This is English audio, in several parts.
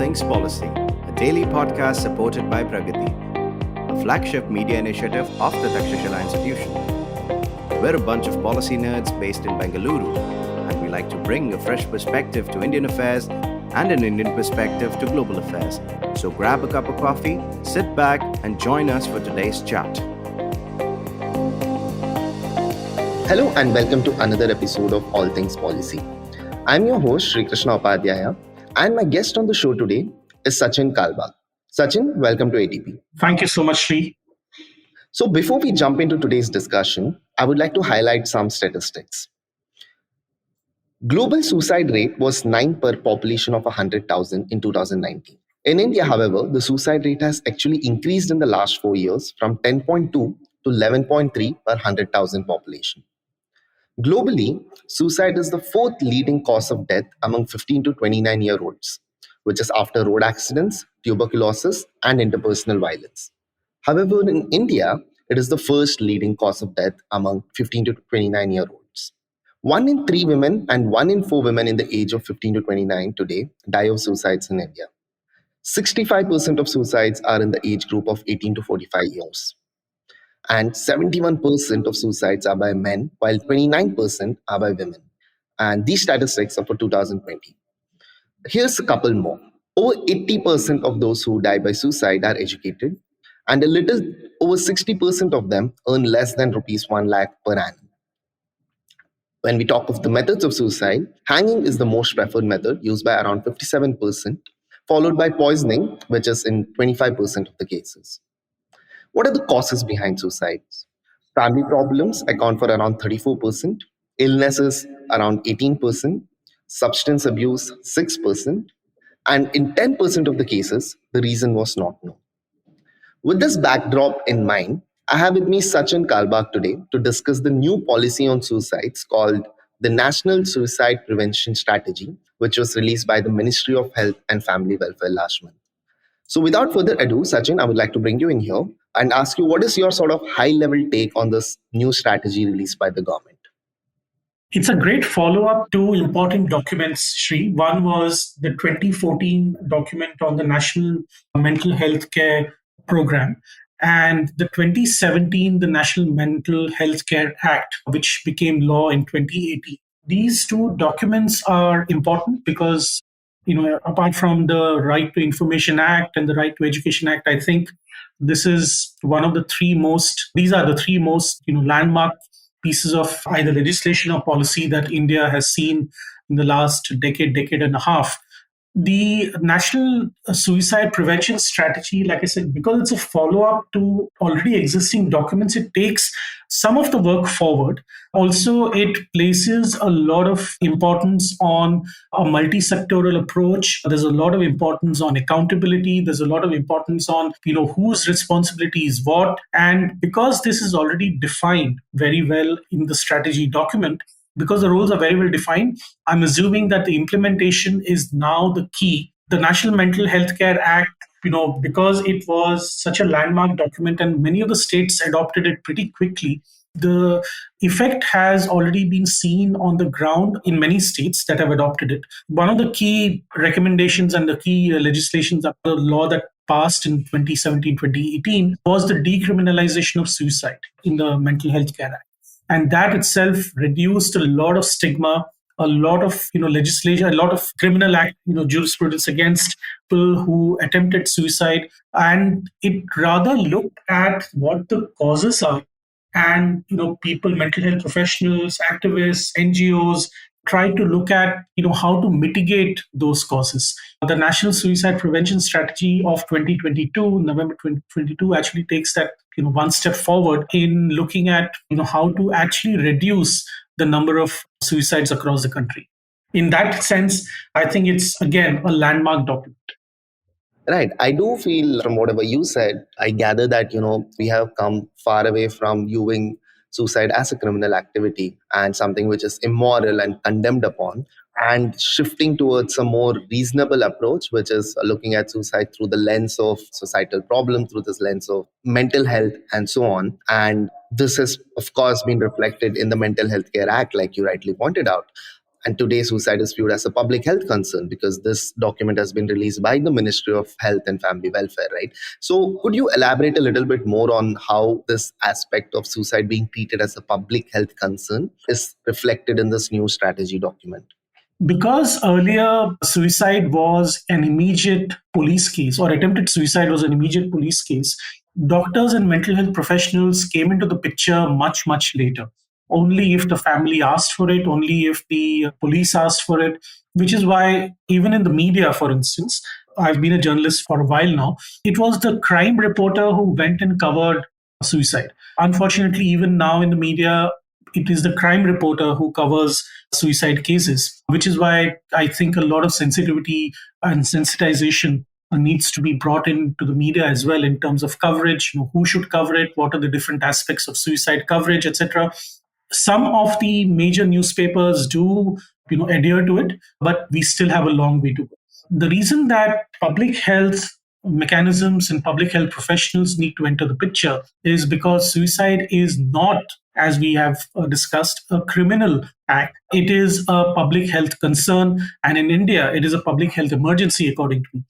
Things Policy, a daily podcast supported by Pragati, a flagship media initiative of the Takshashila Institution. We're a bunch of policy nerds based in Bengaluru, and we like to bring a fresh perspective to Indian affairs and an Indian perspective to global affairs. So grab a cup of coffee, sit back, and join us for today's chat. Hello and welcome to another episode of All Things Policy. I'm your host Shrikrishna Upadhyaya, and my guest on the show today is Sachin Kalbag. Sachin, welcome to ATP. Thank you so much, Shri. So before we jump into today's discussion, I would like to highlight some statistics. Global suicide rate was 9 per population of 100,000 in 2019. In India, however, the suicide rate has actually increased in the last 4 years from 10.2 to 11.3 per 100,000 population. Globally, suicide is the fourth leading cause of death among 15 to 29-year-olds, which is after road accidents, tuberculosis, and interpersonal violence. However, in India, it is the first leading cause of death among 15 to 29-year-olds. 1 in 3 women and 1 in 4 women in the age of 15 to 29 today die of suicides in India. 65% of suicides are in the age group of 18 to 45 years. And 71% of suicides are by men, while 29% are by women. And these statistics are for 2020. Here's a couple more. Over 80% of those who die by suicide are educated, and a little over 60% of them earn less than rupees 1 lakh per annum. When we talk of the methods of suicide, hanging is the most preferred method, used by around 57%, followed by poisoning, which is in 25% of the cases. What are the causes behind suicides? Family problems account for around 34%, illnesses around 18%, substance abuse 6%, and in 10% of the cases, the reason was not known. With this backdrop in mind, I have with me Sachin Kalbag today to discuss the new policy on suicides called the National Suicide Prevention Strategy, which was released by the Ministry of Health and Family Welfare last month. So without further ado, Sachin, I would like to bring you in here and ask you, what is your sort of high-level take on this new strategy released by the government? It's a great follow-up to important documents, Shri. One was the 2014 document on the National Mental Health Care Program, and the 2017, the National Mental Health Care Act, which became law in 2018. These two documents are important because, apart from the Right to Information Act and the Right to Education Act, I think this is one of the these are the three most, landmark pieces of either legislation or policy that India has seen in the last decade and a half. The National Suicide Prevention Strategy, like I said, because it's a follow-up to already existing documents, it takes some of the work forward. Also, it places a lot of importance on a multi-sectoral approach. There's a lot of importance on accountability. There's a lot of importance on, whose responsibility is what. And because this is already defined very well in the strategy document, because the roles are very well defined, I'm assuming that the implementation is now the key. The National Mental Health Care Act, because it was such a landmark document and many of the states adopted it pretty quickly, the effect has already been seen on the ground in many states that have adopted it. One of the key recommendations and the key legislations of the law that passed in 2017-2018 was the decriminalization of suicide in the Mental Health Care Act. And that itself reduced a lot of stigma, a lot of legislation, a lot of criminal act jurisprudence against people who attempted suicide, and it rather looked at what the causes are, and people, mental health professionals, activists, NGOs try to look at how to mitigate those causes. The National Suicide Prevention Strategy of 2022, November 2022, actually takes that one step forward in looking at how to actually reduce the number of suicides across the country. In that sense, I think it's again a landmark document. Right. I do feel from whatever you said, I gather that, we have come far away from viewing suicide as a criminal activity and something which is immoral and condemned upon, and shifting towards a more reasonable approach, which is looking at suicide through the lens of societal problem, through this lens of mental health and so on. And this has, of course, been reflected in the Mental Health Care Act, like you rightly pointed out. And today, suicide is viewed as a public health concern because this document has been released by the Ministry of Health and Family Welfare, right? So, could you elaborate a little bit more on how this aspect of suicide being treated as a public health concern is reflected in this new strategy document? Because earlier suicide was an immediate police case, or attempted suicide was an immediate police case, doctors and mental health professionals came into the picture much, much later. Only if the family asked for it, only if the police asked for it, which is why, even in the media, for instance, I've been a journalist for a while now, it was the crime reporter who went and covered suicide. Unfortunately, even now in the media, it is the crime reporter who covers suicide cases, which is why I think a lot of sensitivity and sensitization needs to be brought into the media as well in terms of coverage. Who should cover it? What are the different aspects of suicide coverage, etc. Some of the major newspapers do, adhere to it, but we still have a long way to go. The reason that public health mechanisms and public health professionals need to enter the picture is because suicide is not, as we have discussed, a criminal act. It is a public health concern. And in India, it is a public health emergency, according to me.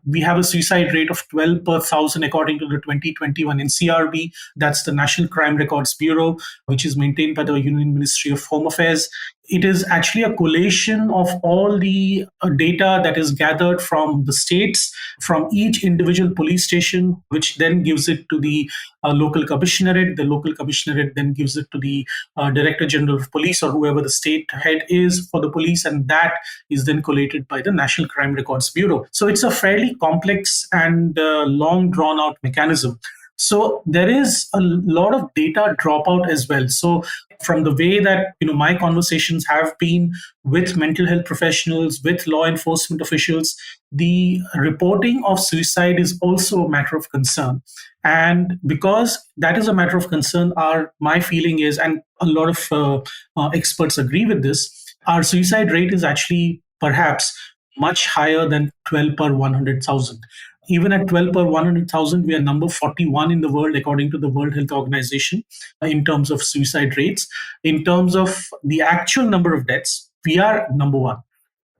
We have a suicide rate of 12 per thousand, according to the 2021 NCRB. That's the National Crime Records Bureau, which is maintained by the Union Ministry of Home Affairs. It is actually a collation of all the data that is gathered from the states, from each individual police station, which then gives it to the local commissionerate. The local commissionerate then gives it to the Director General of Police, or whoever the state head is for the police, and that is then collated by the National Crime Records Bureau. So it's a fairly complex and long drawn out mechanism. So there is a lot of data dropout as well. So from the way that my conversations have been with mental health professionals, with law enforcement officials, the reporting of suicide is also a matter of concern. And because that is a matter of concern, my feeling is, and a lot of experts agree with this, our suicide rate is actually perhaps much higher than 12 per 100,000. Even at 12 per 100,000, we are number 41 in the world, according to the World Health Organization, in terms of suicide rates. In terms of the actual number of deaths, we are number one.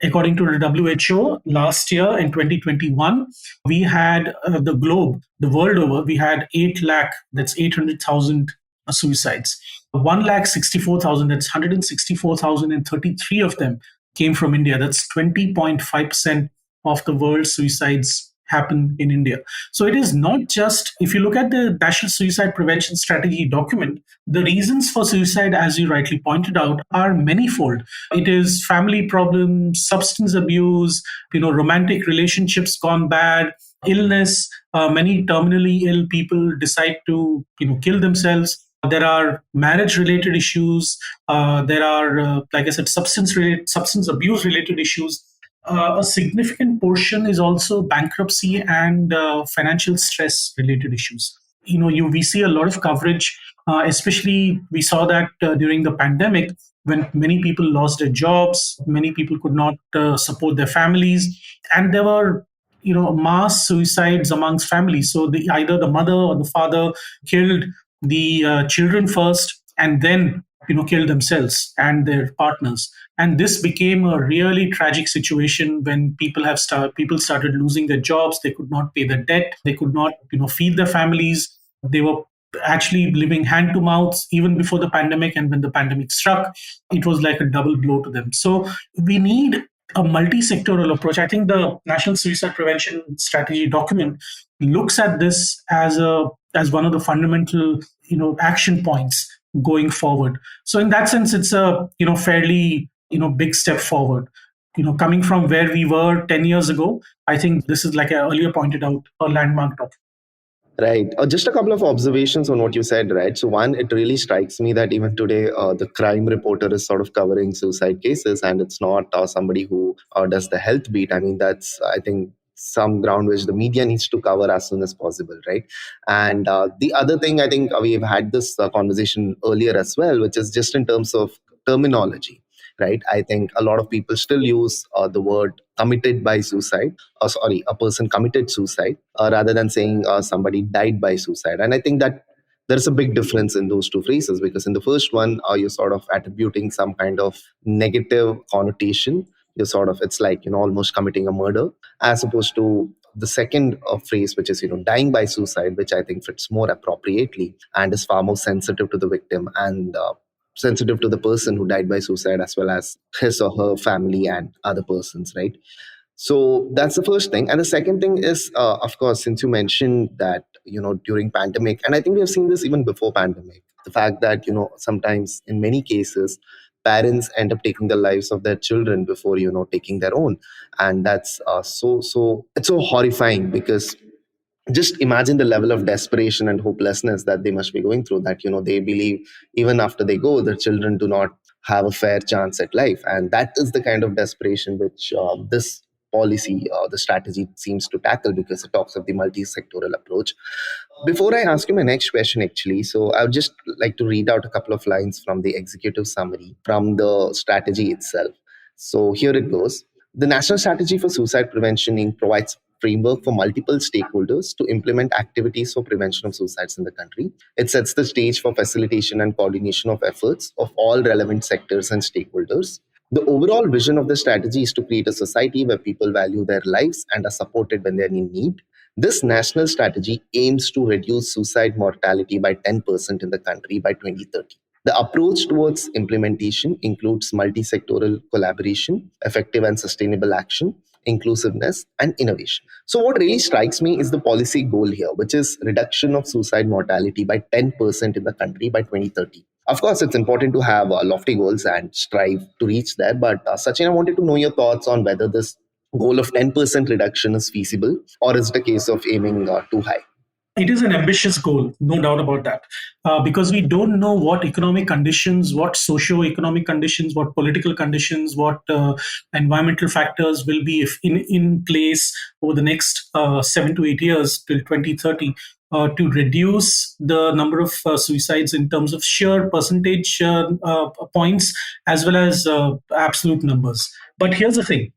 According to the WHO, last year in 2021, we had the world over, we had 8 lakh, that's 800,000 suicides. 1,64,000, that's 164,033 of them came from India. That's 20.5% of the world's suicides happen in India. So it is not just, if you look at the National Suicide Prevention Strategy document, the reasons for suicide, as you rightly pointed out, are manifold. It is family problems, substance abuse, romantic relationships gone bad, illness. Many terminally ill people decide to, kill themselves. There are marriage-related issues. There are, like I said, substance abuse related issues. A significant portion is also bankruptcy and financial stress related issues. We see a lot of coverage, especially we saw that during the pandemic, when many people lost their jobs, many people could not support their families, and there were mass suicides amongst families. So either the mother or the father killed the children first, and then killed themselves and their partners. And this became a really tragic situation when people started losing their jobs. They could not pay their debt. They could not feed their families. They were actually living hand to mouth even before the pandemic. And when the pandemic struck, it was like a double blow to them. So we need a multi-sectoral approach. I think the National Suicide Prevention Strategy document looks at this as one of the fundamental action points going forward. So in that sense, it's a fairly big step forward. Coming from where we were 10 years ago, I think this is, like I earlier pointed out, a landmark document. Right. Just a couple of observations on what you said, right? So one, it really strikes me that even today, the crime reporter is sort of covering suicide cases, and it's not somebody who does the health beat. I mean, that's, I think, some ground which the media needs to cover as soon as possible, right? And the other thing, I think we've had this conversation earlier as well, which is just in terms of terminology, right? I think a lot of people still use the word committed by suicide, a person committed suicide, rather than saying somebody died by suicide. And I think that There's a big difference in those two phrases, because in the first one, you're sort of attributing some kind of negative connotation. You're sort of, it's like, almost committing a murder, as opposed to the second phrase, which is, dying by suicide, which I think fits more appropriately and is far more sensitive to the victim and sensitive to the person who died by suicide, as well as his or her family and other persons, right? So that's the first thing. And the second thing is, of course, since you mentioned that, during pandemic, and I think we have seen this even before pandemic, the fact that, sometimes in many cases, parents end up taking the lives of their children before, taking their own. And that's it's so horrifying, because just imagine the level of desperation and hopelessness that they must be going through, that they believe even after they go, their children do not have a fair chance at life. And that is the kind of desperation which this policy, the strategy, seems to tackle, because it talks of the multi-sectoral approach. Before I ask you my next question, actually, so I would just like to read out a couple of lines from the executive summary from the strategy itself. So here it goes. The National Strategy for Suicide Prevention Inc. provides framework for multiple stakeholders to implement activities for prevention of suicides in the country. It sets the stage for facilitation and coordination of efforts of all relevant sectors and stakeholders. The overall vision of the strategy is to create a society where people value their lives and are supported when they're in need. This national strategy aims to reduce suicide mortality by 10% in the country by 2030. The approach towards implementation includes multi-sectoral collaboration, effective and sustainable action, inclusiveness, and innovation. So, what really strikes me is the policy goal here, which is reduction of suicide mortality by 10% in the country by 2030. Of course, it's important to have lofty goals and strive to reach there. But Sachin, I wanted to know your thoughts on whether this goal of 10% reduction is feasible, or is it a case of aiming too high? It is an ambitious goal, no doubt about that, because we don't know what economic conditions, what socio-economic conditions, what political conditions, what environmental factors will be if in place over the next 7 to 8 years till 2030. To reduce the number of suicides in terms of sheer percentage points as well as absolute numbers. But here's the thing,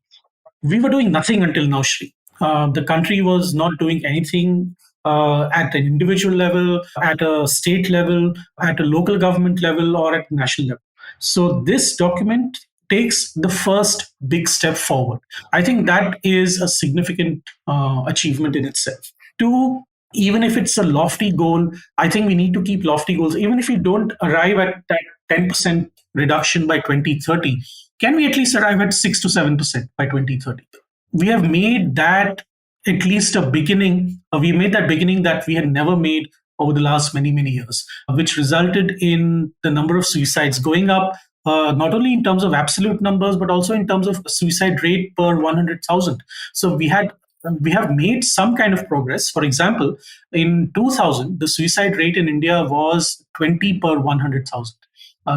we were doing nothing until now, Shri. The country was not doing anything at an individual level, at a state level, at a local government level, or at national level. So this document takes the first big step forward. I think that is a significant achievement in itself. Two, even if it's a lofty goal, I think we need to keep lofty goals. Even if we don't arrive at that 10% reduction by 2030, can we at least arrive at 6 to 7% by 2030? We have made that at least a beginning. We made that beginning that we had never made over the last many, many years, which resulted in the number of suicides going up, not only in terms of absolute numbers, but also in terms of suicide rate per 100,000. So we have made some kind of progress. For example, in 2000, the suicide rate in India was 20 per 100,000.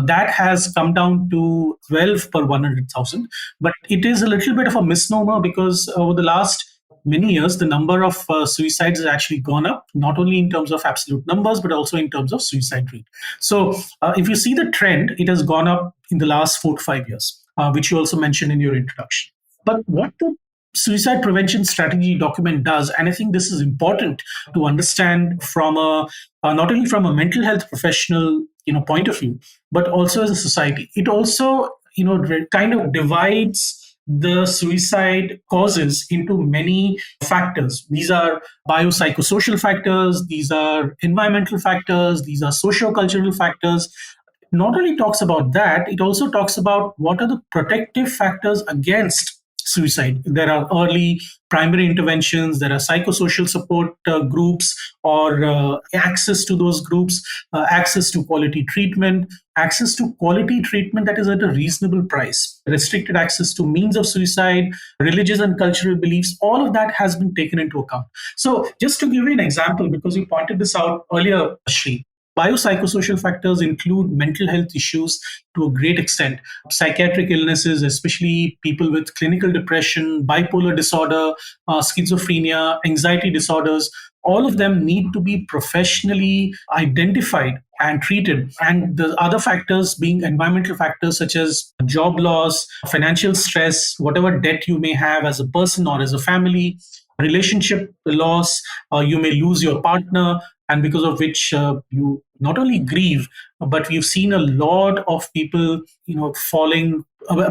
That has come down to 12 per 100,000. But it is a little bit of a misnomer, because over the last many years, the number of suicides has actually gone up, not only in terms of absolute numbers, but also in terms of suicide rate. So if you see the trend, it has gone up in the last 4 to 5 years, which you also mentioned in your introduction. But what the suicide prevention strategy document does, and I think this is important to understand from not only from a mental health professional point of view, but also as a society. It also kind of divides the suicide causes into many factors. These are biopsychosocial factors, these are environmental factors, these are socio-cultural factors. Not only talks about that, it also talks about what are the protective factors against suicide. There are early primary interventions, there are psychosocial support groups, or access to those groups, access to quality treatment, that is at a reasonable price, restricted access to means of suicide, religious and cultural beliefs, all of that has been taken into account. So just to give you an example, because you pointed this out earlier, Shri, biopsychosocial factors include mental health issues to a great extent, psychiatric illnesses, especially people with clinical depression, bipolar disorder, schizophrenia, anxiety disorders. All of them need to be professionally identified and treated. And the other factors being environmental factors such as job loss, financial stress, whatever debt you may have as a person or as a family, relationship loss, you may lose your partner, and because of which you not only grieve, but we've seen a lot of people, falling,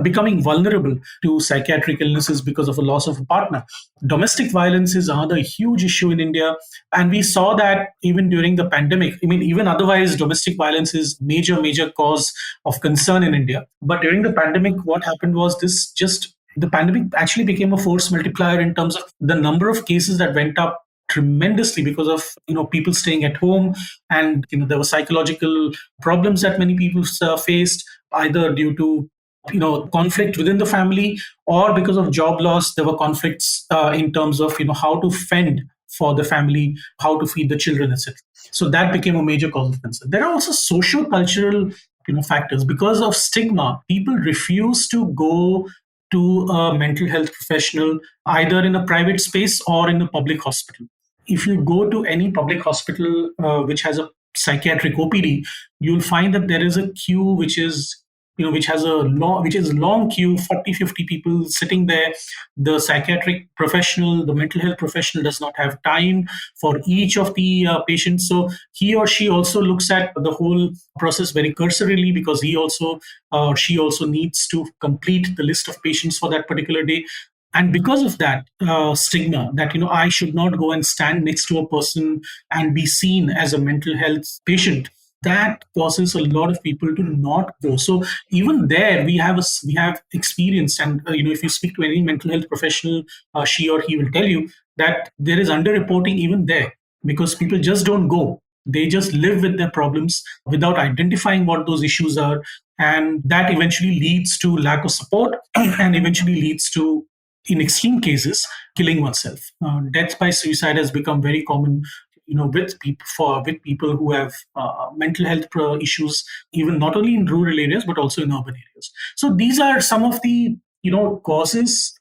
becoming vulnerable to psychiatric illnesses because of a loss of a partner. Domestic violence is another huge issue in India, and we saw that even during the pandemic. I mean, even otherwise, domestic violence is major cause of concern in India. But during the pandemic, what happened was this just the pandemic actually became a force multiplier in terms of the number of cases that went up tremendously because of people staying at home, and there were psychological problems that many people faced, either due to conflict within the family, or because of job loss. There were conflicts in terms of how to fend for the family, how to feed the children, etc. So that became a major cause of concern. There are also social cultural factors. Because of stigma, people refuse to go to a mental health professional either in a private space or in a public hospital. If you go to any public hospital which has a psychiatric OPD, you'll find that there is a queue which has a long queue, 40, 50 people sitting there. The psychiatric professional, the mental health professional does not have time for each of the patients. So he or she also looks at the whole process very cursorily, because he also she also needs to complete the list of patients for that particular day. And because of that stigma, that I should not go and stand next to a person and be seen as a mental health patient, that causes a lot of people to not go. So even there, we have experienced, and if you speak to any mental health professional, she or he will tell you that there is underreporting even there, because people just don't go. They just live with their problems without identifying what those issues are, and that eventually leads to lack of support, and eventually leads to, in extreme cases, killing oneself. Death by suicide has become very common, with people who have mental health issues, even not only in rural areas but also in urban areas. So these are some of the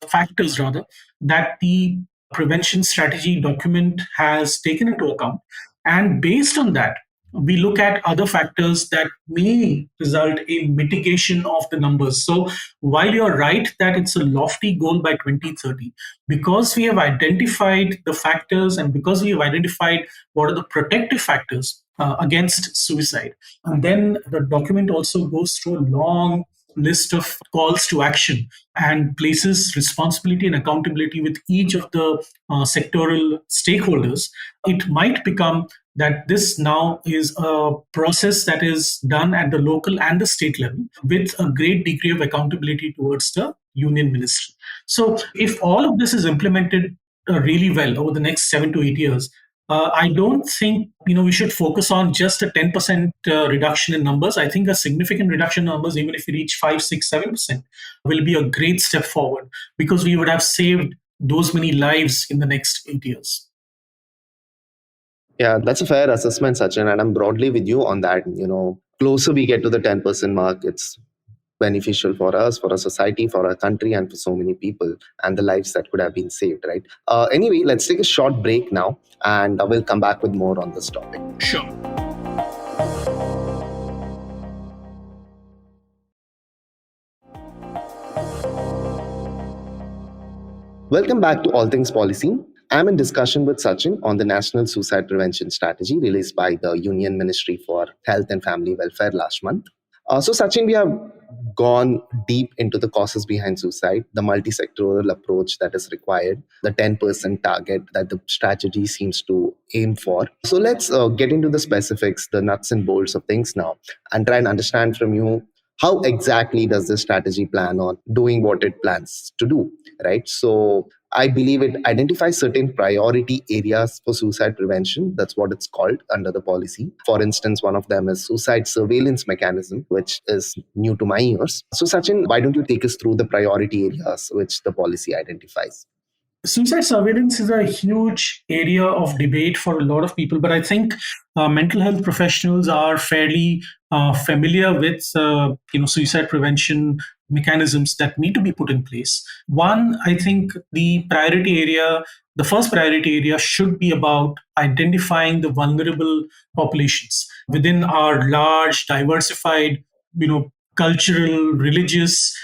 factors rather, that the prevention strategy document has taken into account, and based on that, we look at other factors that may result in mitigation of the numbers. So while you're right that it's a lofty goal by 2030, because we have identified the factors, and because we have identified what are the protective factors against suicide, and then the document also goes through a long list of calls to action and places responsibility and accountability with each of the sectoral stakeholders, it might become that this now is a process that is done at the local and the state level with a great degree of accountability towards the union ministry. So if all of this is implemented really well over the next 7 to 8 years, I don't think we should focus on just a 10% reduction in numbers. I think a significant reduction in numbers, even if we reach 5, 6, 7%, will be a great step forward, because we would have saved those many lives in the next 8 years. Yeah, that's a fair assessment, Sachin, and I'm broadly with you on that. Closer we get to the 10% mark, it's beneficial for us, for our society, for our country, and for so many people, and the lives that could have been saved, right? Anyway, let's take a short break now, and we'll come back with more on this topic. Sure. Welcome back to All Things Policy. I'm in discussion with Sachin on the National Suicide Prevention Strategy released by the Union Ministry for Health and Family Welfare last month. So, Sachin, we have gone deep into the causes behind suicide, the multi-sectoral approach that is required, the 10% target that the strategy seems to aim for. So, let's get into the specifics, the nuts and bolts of things now, and try and understand from you, how exactly does this strategy plan on doing what it plans to do, right? So I believe it identifies certain priority areas for suicide prevention. That's what it's called under the policy. For instance, one of them is suicide surveillance mechanism, which is new to my ears. So Sachin, why don't you take us through the priority areas which the policy identifies? Suicide surveillance is a huge area of debate for a lot of people, but I think mental health professionals are fairly familiar with suicide prevention mechanisms that need to be put in place. One, I think the first priority area should be about identifying the vulnerable populations within our large, diversified, cultural, religious,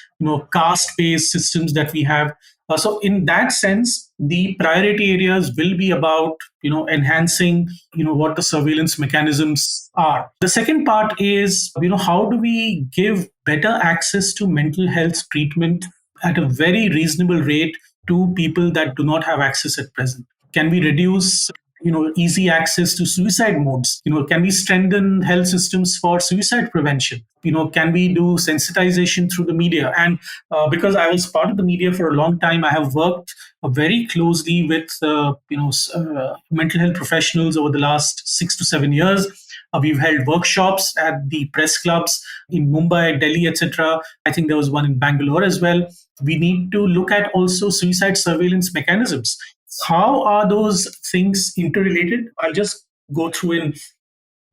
caste-based systems that we have. So in that sense, the priority areas will be about enhancing what the surveillance mechanisms are. The second part is how do we give better access to mental health treatment at a very reasonable rate to people that do not have access at present. Can we reduce easy access to suicide modes? Can we strengthen health systems for suicide prevention? Can we do sensitization through the media? And because I was part of the media for a long time, I have worked very closely with mental health professionals over the last 6 to 7 years. We've held workshops at the press clubs in Mumbai, Delhi, etc. I think there was one in Bangalore as well. We need to look at also suicide surveillance mechanisms. How are those things interrelated? I'll just go through in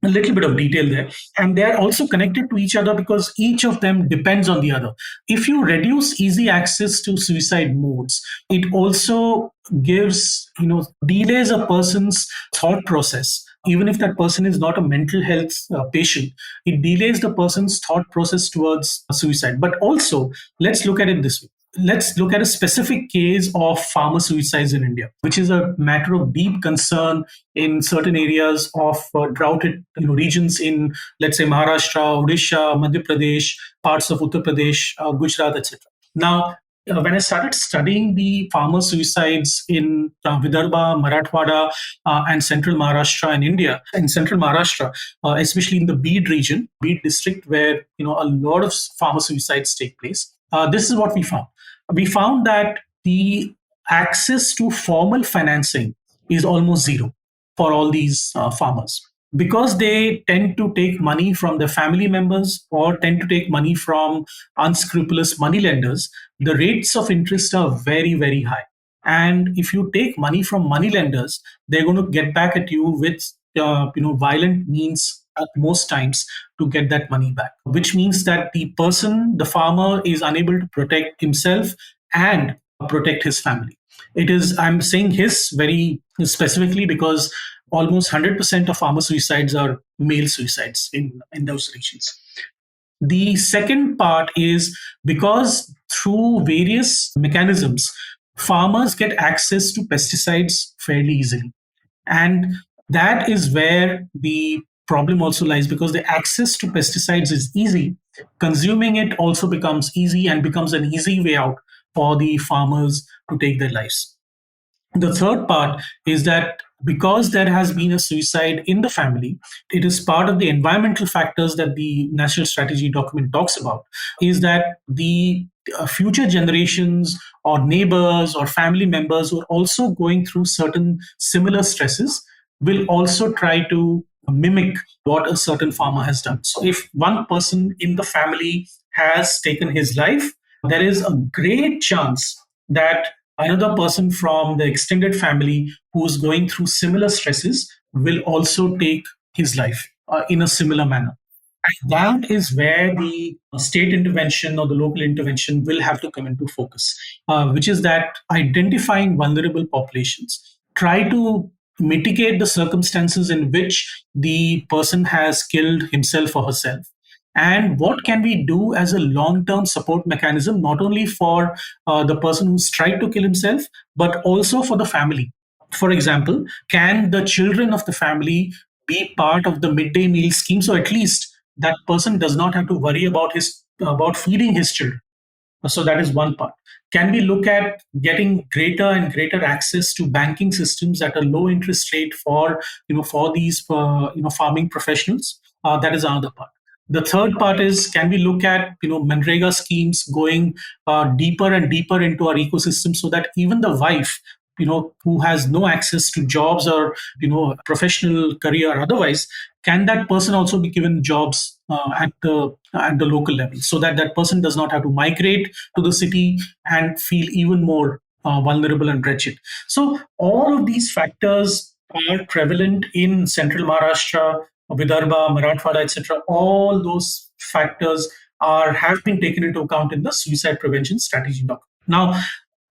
a little bit of detail there. And they're also connected to each other because each of them depends on the other. If you reduce easy access to suicide modes, it also gives, delays a person's thought process. Even if that person is not a mental health patient, it delays the person's thought process towards suicide. But also, let's look at it this way. Let's look at a specific case of farmer suicides in India, which is a matter of deep concern in certain areas of droughted regions in, let's say, Maharashtra, Odisha, Madhya Pradesh, parts of Uttar Pradesh, Gujarat, etc. Now, when I started studying the farmer suicides in Vidarbha, Marathwada, and central Maharashtra in India, in central Maharashtra, especially in the Beed region, Beed district, where a lot of farmer suicides take place, this is what we found. We found that the access to formal financing is almost zero for all these farmers because they tend to take money from their family members or tend to take money from unscrupulous moneylenders. The rates of interest are very, very high. And if you take money from moneylenders, they're going to get back at you with violent means at most times to get that money back, which means that the farmer, is unable to protect himself and protect his family. I'm saying his very specifically because almost 100% of farmer suicides are male suicides in those regions. The second part is because through various mechanisms, farmers get access to pesticides fairly easily. And that is where the problem also lies because the access to pesticides is easy. Consuming it also becomes easy and becomes an easy way out for the farmers to take their lives. The third part is that because there has been a suicide in the family, it is part of the environmental factors that the national strategy document talks about, is that the future generations or neighbors or family members who are also going through certain similar stresses will also try to mimic what a certain farmer has done. So if one person in the family has taken his life, there is a great chance that another person from the extended family who's going through similar stresses will also take his life in a similar manner. And that is where the state intervention or the local intervention will have to come into focus, which is that identifying vulnerable populations, try to mitigate the circumstances in which the person has killed himself or herself. And what can we do as a long-term support mechanism, not only for the person who's tried to kill himself, but also for the family? For example, can the children of the family be part of the midday meal scheme? So at least that person does not have to worry about feeding his children. So that is one part. Can we look at getting greater and greater access to banking systems at a low interest rate for these farming professionals? That is another part. The third part is, can we look at Manrega schemes going deeper and deeper into our ecosystem so that even the wife who has no access to jobs or professional career or otherwise, can that person also be given jobs at the local level so that that person does not have to migrate to the city and feel even more vulnerable and wretched? So all of these factors are prevalent in central Maharashtra, Vidarbha, Marathwada, etc. All those factors have been taken into account in the suicide prevention strategy document. Now,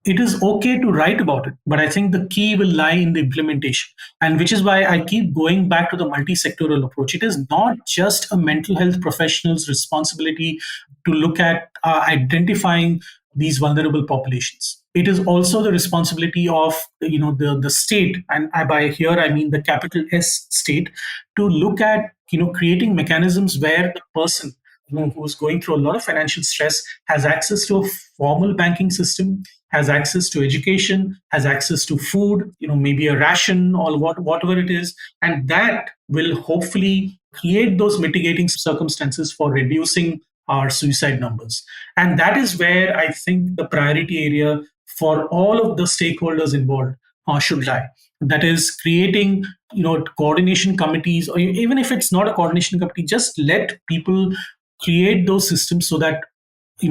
it is okay to write about it, but I think the key will lie in the implementation. And which is why I keep going back to the multi-sectoral approach. It is not just a mental health professional's responsibility to look at identifying these vulnerable populations. It is also the responsibility of the state, and by here I mean the capital S state, to look at creating mechanisms where the person who's going through a lot of financial stress has access to a formal banking system, has access to education, has access to food, maybe a ration or whatever it is, and that will hopefully create those mitigating circumstances for reducing our suicide numbers. And that is where I think the priority area for all of the stakeholders involved should lie. That is creating coordination committees, or even if it's not a coordination committee, just let people create those systems so that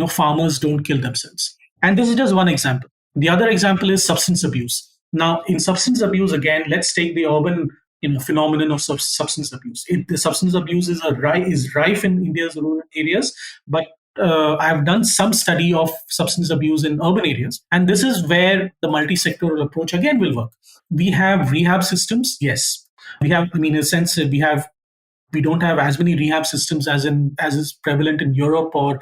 farmers don't kill themselves. And this is just one example. The other example is substance abuse. Now, in substance abuse, again, let's take the urban phenomenon of substance abuse. The substance abuse is rife in India's rural areas, but I've done some study of substance abuse in urban areas, and this is where the multi-sectoral approach again will work. We have rehab systems, yes. We have, in a sense, we don't have as many rehab systems as is prevalent in Europe or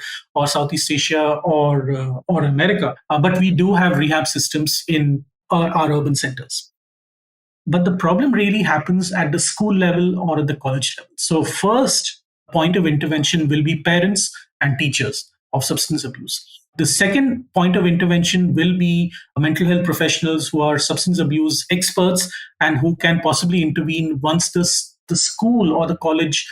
Southeast Asia or America, but we do have rehab systems in our urban centers. But the problem really happens at the school level or at the college level. So first point of intervention will be parents and teachers of substance abuse. The second point of intervention will be mental health professionals who are substance abuse experts and who can possibly intervene once the school or the college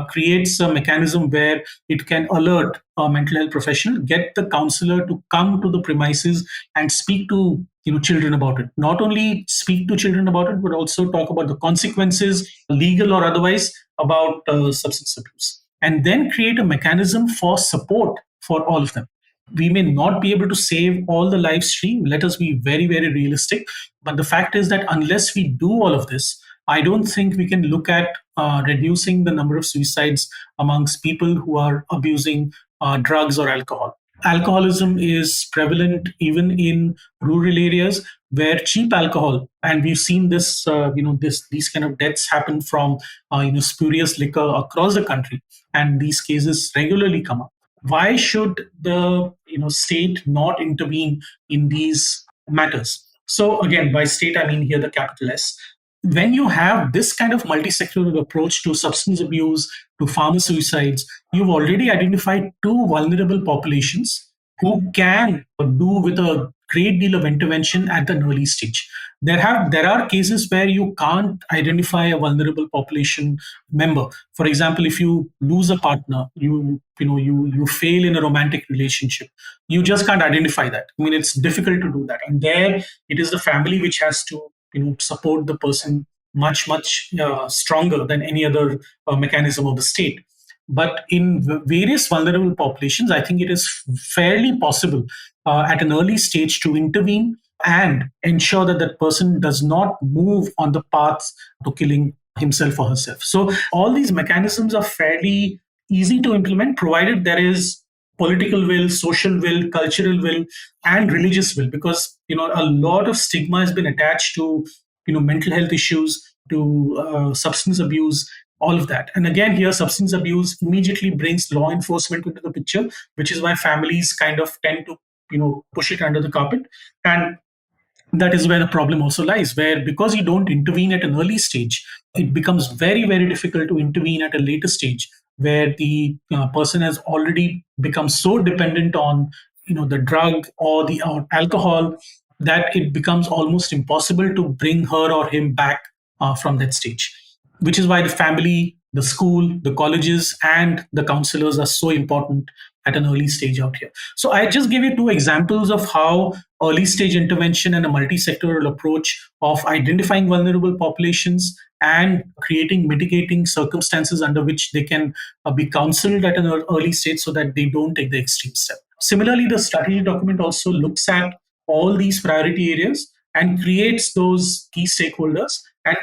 creates a mechanism where it can alert a mental health professional, get the counselor to come to the premises and speak to children about it. Not only speak to children about it, but also talk about the consequences, legal or otherwise, about substance abuse. And then create a mechanism for support for all of them. We may not be able to save all the lives, stream. Let us be very, very realistic. But the fact is that unless we do all of this, I don't think we can look at reducing the number of suicides amongst people who are abusing drugs or alcohol. Alcoholism is prevalent even in rural areas where cheap alcohol, and we've seen this, these kind of deaths happen from, spurious liquor across the country, and these cases regularly come up. Why should the state not intervene in these matters? So again, by state I mean here the capital S. When you have this kind of multi-sectoral approach to substance abuse, to farmer suicides, you've already identified two vulnerable populations who can do with a great deal of intervention at an early stage. There are cases where you can't identify a vulnerable population member. For example, if you lose a partner, you fail in a romantic relationship, you just can't identify that. I mean, it's difficult to do that, and there it is the family which has to support the person much stronger than any other mechanism of the state. But in various vulnerable populations, I think it is fairly possible at an early stage to intervene and ensure that that person does not move on the path to killing himself or herself. So all these mechanisms are fairly easy to implement, provided there is political will, social will, cultural will, and religious will, because a lot of stigma has been attached to mental health issues, to substance abuse, all of that. And again, here substance abuse immediately brings law enforcement into the picture, which is why families kind of tend to push it under the carpet. And that is where the problem also lies, where because you don't intervene at an early stage, it becomes very, very difficult to intervene at a later stage, where the person has already become so dependent on the drug or the alcohol that it becomes almost impossible to bring her or him back from that stage. Which is why the family, the school, the colleges, and the counselors are so important at an early stage out here. So I just gave you two examples of how early stage intervention and a multi-sectoral approach of identifying vulnerable populations and creating mitigating circumstances under which they can be counseled at an early stage so that they don't take the extreme step. Similarly, the strategy document also looks at all these priority areas and creates those key stakeholders and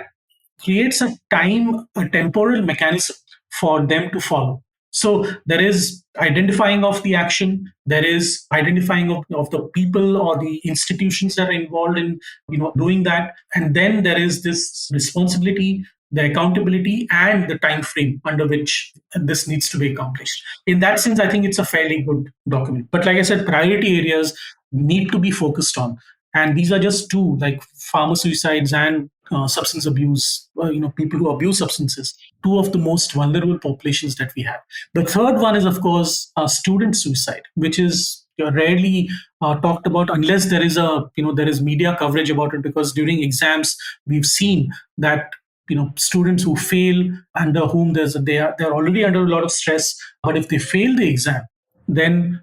creates a temporal mechanism for them to follow. So there is identifying of the action, there is identifying of the people or the institutions that are involved in doing that, and then there is this responsibility, the accountability, and the time frame under which this needs to be accomplished. In that sense, I think it's a fairly good document. But like I said, priority areas need to be focused on, and these are just two, like farmer suicides and substance abuse, people who abuse substances, two of the most vulnerable populations that we have. The third one is, of course, student suicide, which is rarely talked about unless there is media coverage about it, because during exams we've seen that students who fail, under whom they're already under a lot of stress, but if they fail the exam, then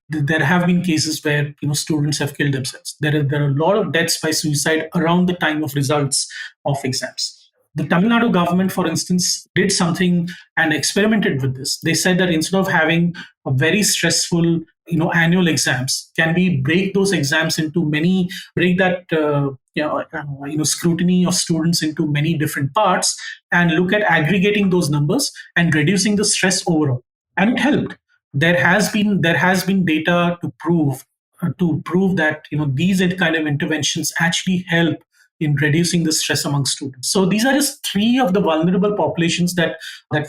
there have been cases where students have killed themselves. There are a lot of deaths by suicide around the time of results of exams. The Tamil Nadu government, for instance, did something and experimented with this. They said that instead of having a very stressful, annual exams, can we break those exams into many, break that, scrutiny of students into many different parts, and look at aggregating those numbers and reducing the stress overall. And it helped. There has been data to prove that these kind of interventions actually help in reducing the stress among students. So these are just three of the vulnerable populations that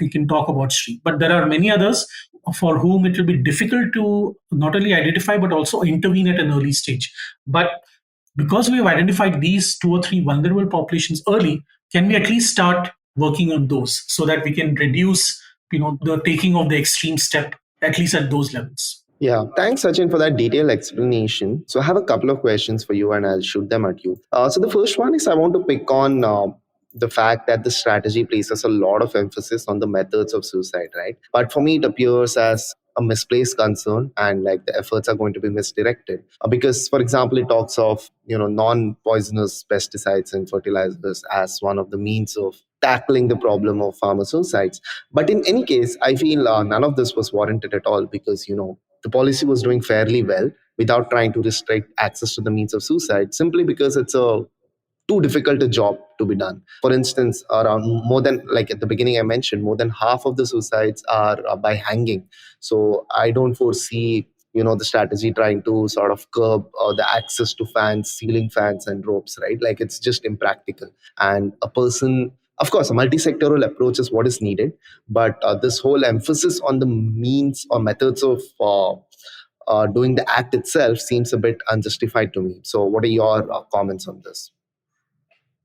we can talk about, Sri. But there are many others for whom it will be difficult to not only identify but also intervene at an early stage. But because we have identified these two or three vulnerable populations early, can we at least start working on those so that we can reduce the taking of the extreme step, at least at those levels? Yeah, thanks, Sachin, for that detailed explanation. So, I have a couple of questions for you and I'll shoot them at you. So, the first one is I want to pick on the fact that the strategy places a lot of emphasis on the methods of suicide, right? But for me, it appears as a misplaced concern and like the efforts are going to be misdirected because for example it talks of non-poisonous pesticides and fertilizers as one of the means of tackling the problem of farmer suicides, but in any case I feel none of this was warranted at all because the policy was doing fairly well without trying to restrict access to the means of suicide simply because it's a too difficult a job to be done. For instance, around more than like at the beginning I mentioned, more than half of the suicides are by hanging. So I don't foresee the strategy trying to sort of curb the access to fans, ceiling fans, and ropes, right? Like it's just impractical. And a person, of course, a multi-sectoral approach is what is needed, but this whole emphasis on the means or methods of doing the act itself seems a bit unjustified to me. So, what are your comments on this?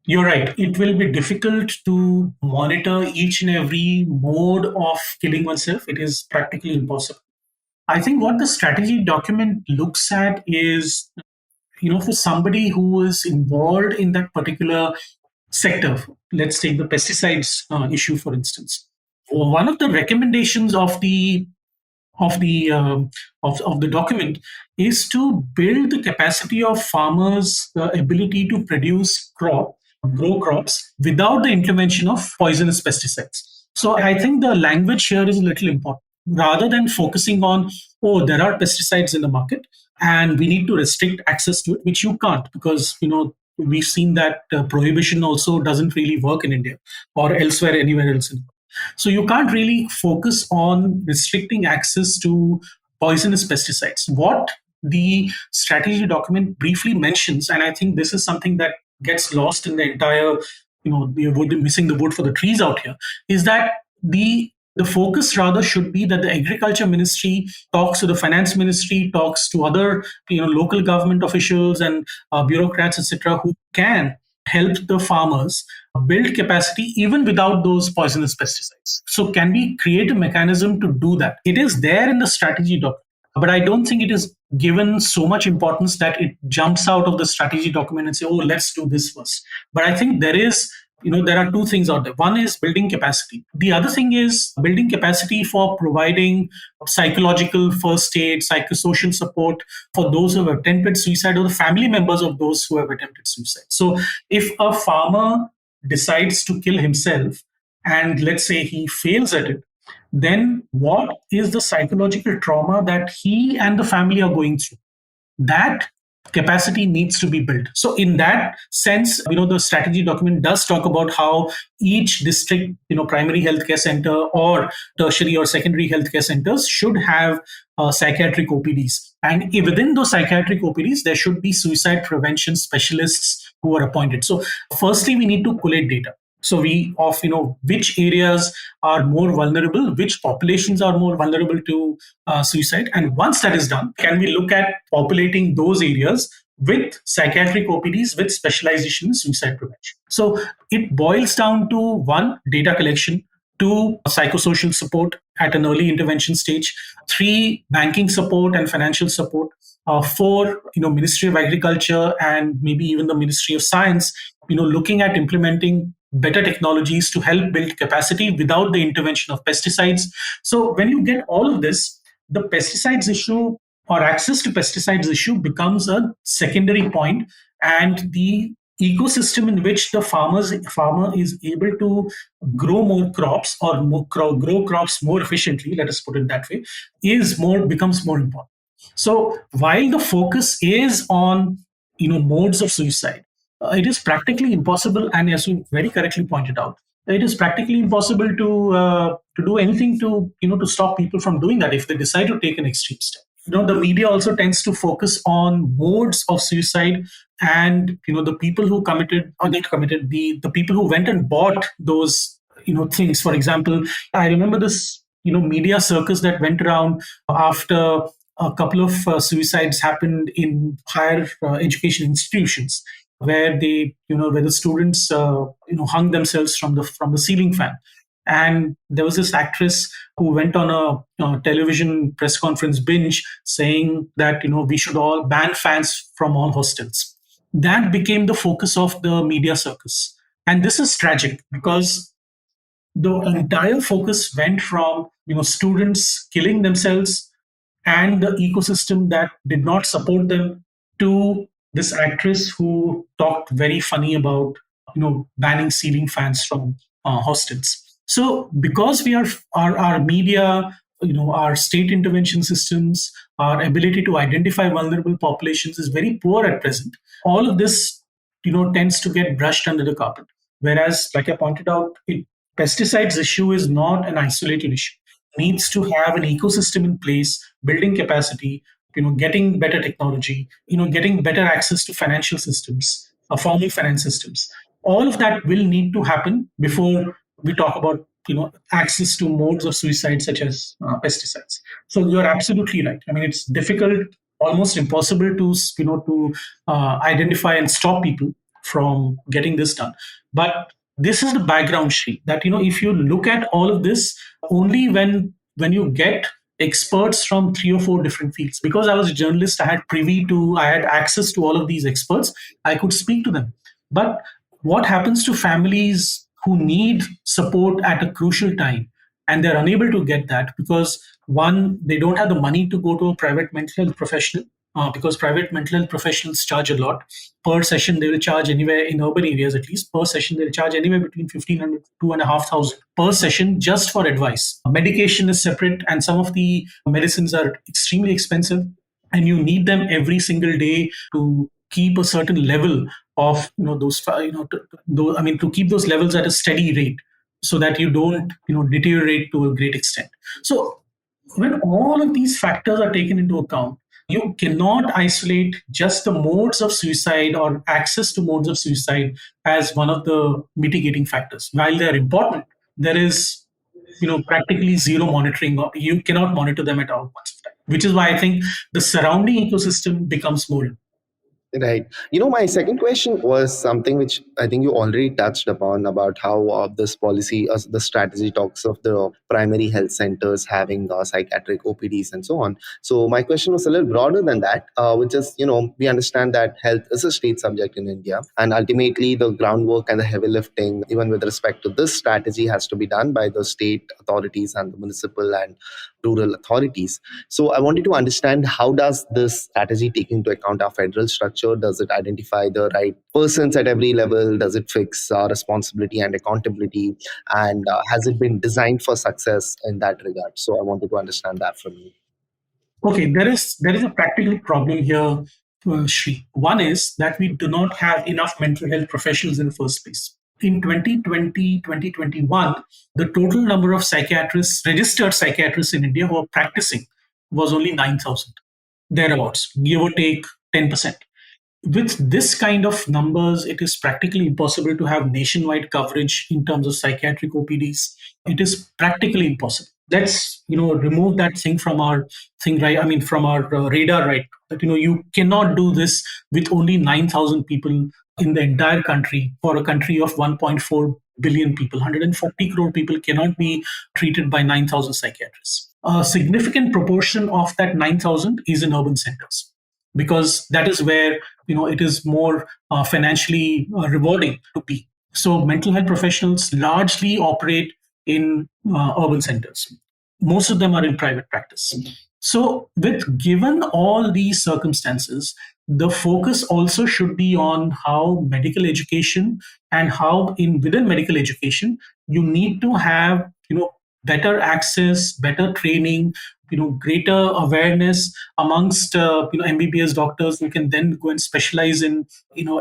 You're right. It will be difficult to monitor each and every mode of killing oneself. It is practically impossible. I think what the strategy document looks at is, for somebody who is involved in that particular sector, let's take the pesticides issue, for instance. One of the recommendations of the document is to build the capacity of farmers' ability to grow crops without the intervention of poisonous pesticides. So I think the language here is a little important. Rather than focusing on, oh, there are pesticides in the market and we need to restrict access to it, which you can't because, we've seen that prohibition also doesn't really work in India or elsewhere, anywhere else in the world. So you can't really focus on restricting access to poisonous pesticides. What the strategy document briefly mentions, and I think this is something that gets lost in the entire, the missing the wood for the trees out here, is that the focus rather should be that the agriculture ministry talks to the finance ministry, talks to other local government officials and bureaucrats, etc., who can help the farmers build capacity even without those poisonous pesticides. So can we create a mechanism to do that? It is there in the strategy document, but I don't think it is given so much importance that it jumps out of the strategy document and say, oh, let's do this first. But I think there are two things out there. One is building capacity. The other thing is building capacity for providing psychological first aid, psychosocial support for those who have attempted suicide or the family members of those who have attempted suicide. So if a farmer decides to kill himself and let's say he fails at it, then what is the psychological trauma that he and the family are going through? That capacity needs to be built. So in that sense, the strategy document does talk about how each district, primary healthcare center or tertiary or secondary healthcare centers should have psychiatric OPDs. And within those psychiatric OPDs, there should be suicide prevention specialists who are appointed. So firstly, we need to collate data. So we of which areas are more vulnerable, which populations are more vulnerable to suicide, and once that is done, can we look at populating those areas with psychiatric OPDs with specialization in suicide prevention. So it boils down to one, data collection, two, psychosocial support at an early intervention stage, three, banking support and financial support, four, Ministry of Agriculture and maybe even the Ministry of Science, looking at implementing better technologies to help build capacity without the intervention of pesticides. So when you get all of this, the pesticides issue or access to pesticides issue becomes a secondary point, and the ecosystem in which the farmer is able to grow more crops or grow crops more efficiently, let us put it that way, becomes more important. So while the focus is on modes of suicide, it is practically impossible, and as you very correctly pointed out, it is practically impossible to do anything to stop people from doing that if they decide to take an extreme step. The media also tends to focus on modes of suicide, and the people who committed or they committed the people who went and bought those things. For example, I remember this media circus that went around after a couple of suicides happened in higher education institutions, where where the students hung themselves from the ceiling fan. And there was this actress who went on a television press conference binge saying that we should all ban fans from all hostels. That became the focus of the media circus, and this is tragic because the entire focus went from students killing themselves and the ecosystem that did not support them to this actress who talked very funny about banning ceiling fans from hostels. So because we are our media, our state intervention systems, our ability to identify vulnerable populations is very poor at present. All of this tends to get brushed under the carpet. Whereas, like I pointed out, pesticides issue is not an isolated issue. Needs to have an ecosystem in place, building capacity, getting better technology, getting better access to financial systems, formal finance systems. All of that will need to happen before we talk about access to modes of suicide such as pesticides. So you're absolutely right. I mean, it's difficult, almost impossible to identify and stop people from getting this done. But this is the background, Shri, that if you look at all of this, only when you get experts from 3 or 4 different fields, because I was a journalist, I had access to all of these experts, I could speak to them. But what happens to families who need support at a crucial time and they're unable to get that because, one, they don't have the money to go to a private mental health professional, because private mental health professionals charge a lot per session. They will charge anywhere, in urban areas at least, per session they'll charge anywhere between 1,500 to 2,500 per session just for advice. Medication is separate, and some of the medicines are extremely expensive, and you need them every single day to keep a certain level of to keep those levels at a steady rate so that you don't deteriorate to a great extent. So when all of these factors are taken into account, you cannot isolate just the modes of suicide or access to modes of suicide as one of the mitigating factors. While they're important, there is practically zero monitoring. You cannot monitor them at all points of time, which is why I think the surrounding ecosystem becomes more. Right. My second question was something which I think you already touched upon about how this policy, the strategy talks of the primary health centers having psychiatric OPDs and so on. So my question was a little broader than that, which is, we understand that health is a state subject in India, and ultimately the groundwork and the heavy lifting, even with respect to this strategy, has to be done by the state authorities and the municipal and rural authorities. So I wanted to understand, how does this strategy take into account our federal structure? Does it identify the right persons at every level? Does it fix responsibility and accountability? And has it been designed for success in that regard? So I wanted to understand that from you. Okay, there is a practical problem here Shri. One is that we do not have enough mental health professionals in the first place. In 2020, 2021, the total number of psychiatrists, registered psychiatrists in India who are practicing was only 9,000, thereabouts, give or take 10%. With this kind of numbers, it is practically impossible to have nationwide coverage in terms of psychiatric OPDs. It is practically impossible. Let's remove that thing from our thing, right? I mean, from our radar, right? That you cannot do this with only 9,000 people in the entire country. For a country of 1.4 billion people, 140 crore people cannot be treated by 9,000 psychiatrists. A significant proportion of that 9,000 is in urban centers, because that is where it is more financially rewarding to be. So mental health professionals largely operate in urban centers. Most of them are in private practice. So with given all these circumstances, the focus also should be on how medical education, and how in within medical education you need to have better access, better training, greater awareness amongst MBBS doctors who can then go and specialize in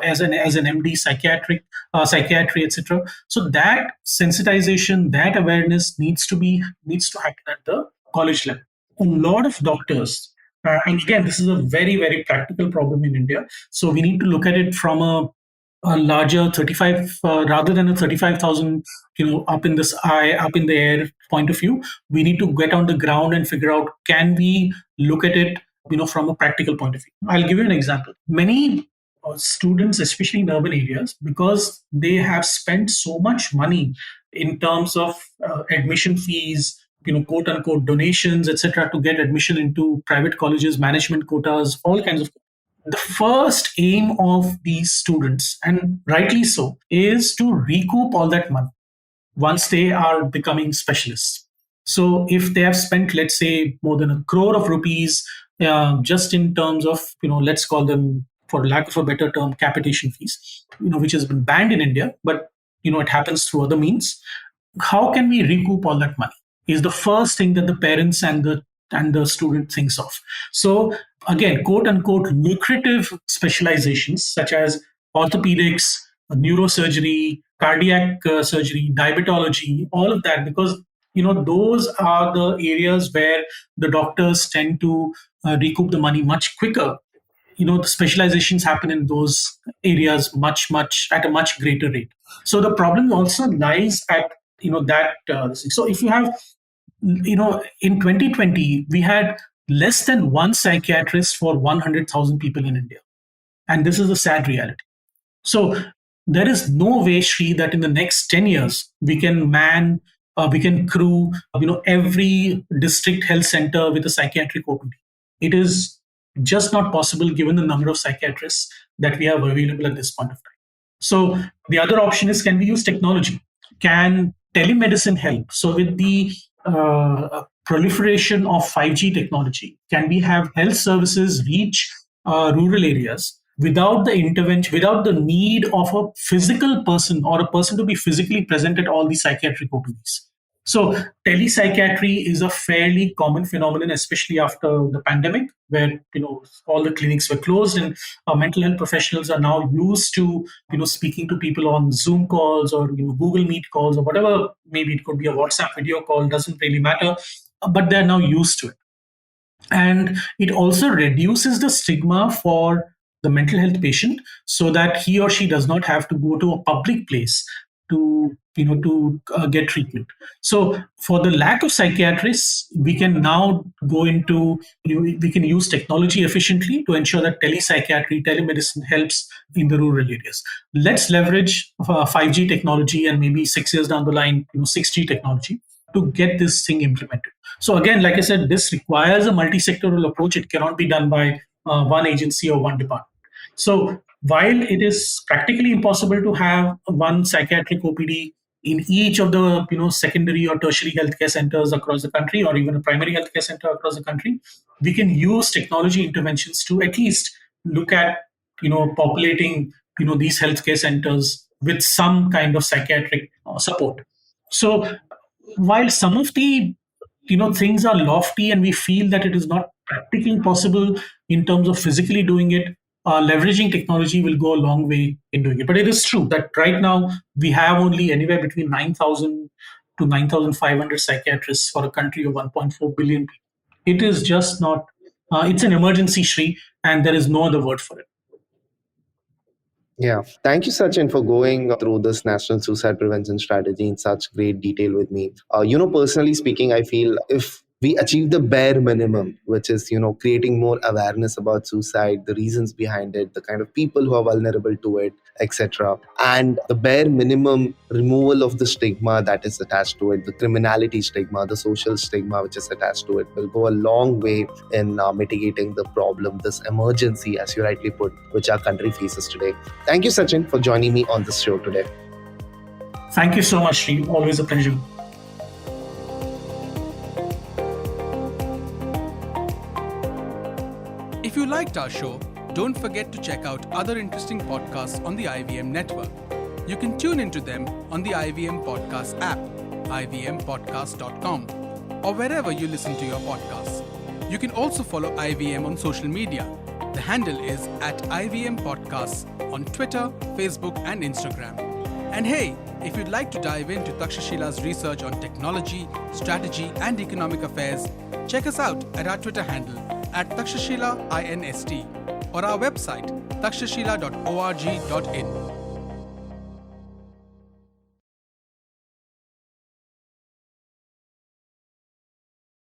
as an MD psychiatry, etc. So that sensitization, that awareness needs to happen at the college level. A lot of doctors, and again, this is a very, very practical problem in India. So we need to look at it from a larger 35 rather than a 35,000 up in the air point of view. We need to get on the ground and figure out, can we look at it from a practical point of view. I'll give you an example. Many students, especially in urban areas, because they have spent so much money in terms of admission fees, quote unquote donations, etc., to get admission into private colleges, management quotas, all kinds of. The first aim of these students, and rightly so, is to recoup all that money once they are becoming specialists. So if they have spent, let's say, more than 1 crore of rupees just in terms of, let's call them, for lack of a better term, capitation fees, which has been banned in India, but it happens through other means. How can we recoup all that money is the first thing that the parents and the student thinks of. So again, quote unquote lucrative specializations such as orthopedics, neurosurgery, cardiac surgery, diabetology, all of that, because those are the areas where the doctors tend to recoup the money much quicker. The specializations happen in those areas much at a much greater rate. So the problem also lies at that. So if you have in 2020 we had less than one psychiatrist for 100,000 people in India, and this is a sad reality. So there is no way, Shri, that in the next 10 years we can crew every district health center with a psychiatric OPD. It is just not possible given the number of psychiatrists that we have available at this point of time. So the other option is, can we use technology? Can telemedicine help? So with the proliferation of 5G technology, can we have health services reach rural areas without the intervention, without the need of a physical person or a person to be physically present at all these psychiatric OPDs? So telepsychiatry is a fairly common phenomenon, especially after the pandemic, where all the clinics were closed, and mental health professionals are now used to speaking to people on Zoom calls or Google Meet calls or whatever. Maybe it could be a WhatsApp video call, doesn't really matter, but they're now used to it. And it also reduces the stigma for the mental health patient, so that he or she does not have to go to a public place to get treatment. So for the lack of psychiatrists, we can now go into we can use technology efficiently to ensure that telepsychiatry, telemedicine helps in the rural areas. Let's leverage 5G technology, and maybe 6 years down the line 6G technology, to get this thing implemented. So again, like I said, this requires a multi-sectoral approach. It cannot be done by one agency or one department. So while it is practically impossible to have one psychiatric OPD in each of the secondary or tertiary healthcare centers across the country, or even a primary healthcare center across the country, we can use technology interventions to at least look at populating these healthcare centers with some kind of psychiatric support. So while some of the things are lofty and we feel that it is not practically possible in terms of physically doing it, leveraging technology will go a long way in doing it. But it is true that right now we have only anywhere between 9,000 to 9,500 psychiatrists for a country of 1.4 billion people. It is just not, it's an emergency, Shri, and there is no other word for it. Yeah. Thank you, Sachin, for going through this national suicide prevention strategy in such great detail with me. Personally speaking, I feel if we achieve the bare minimum, which is, creating more awareness about suicide, the reasons behind it, the kind of people who are vulnerable to it, etc. And the bare minimum removal of the stigma that is attached to it, the criminality stigma, the social stigma which is attached to it, will go a long way in mitigating the problem, this emergency, as you rightly put, which our country faces today. Thank you, Sachin, for joining me on this show today. Thank you so much, Shri. Always a pleasure. If you liked our show, don't forget to check out other interesting podcasts on the IVM network. You can tune into them on the IVM Podcast app, IVMPodcast.com, or wherever you listen to your podcasts. You can also follow IVM on social media. The handle is @IVM Podcasts on Twitter, Facebook, and Instagram. And hey, if you'd like to dive into Takshashila's research on technology, strategy, and economic affairs, check us out at our Twitter handle @Takshashila INST or our website takshashila.org.in.